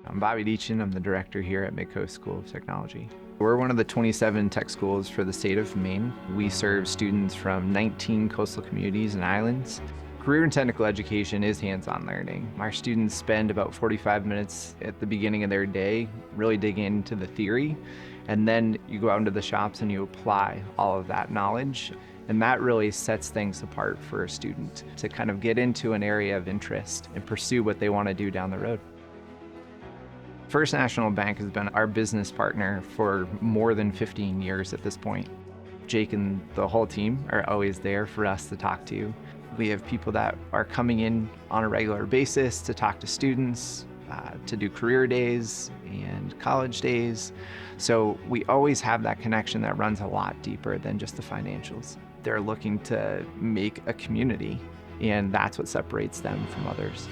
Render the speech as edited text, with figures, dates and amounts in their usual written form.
I'm Bobby Deetjen. I'm the director here at Midcoast School of Technology. We're one of the 27 tech schools for the state of Maine. We serve students from 19 coastal communities and islands. Career and technical education is hands-on learning. Our students spend about 45 minutes at the beginning of their day really digging into the theory, and then you go out into the shops and you apply all of that knowledge. And that really sets things apart for a student to kind of get into an area of interest and pursue what they want to do down the road. First National Bank has been our business partner for more than 15 years at this point. Jake and the whole team are always there for us to talk to. We have people that are coming in on a regular basis to talk to students, to do career days and college days. So we always have that connection that runs a lot deeper than just the financials. They're looking to make a community, and that's what separates them from others.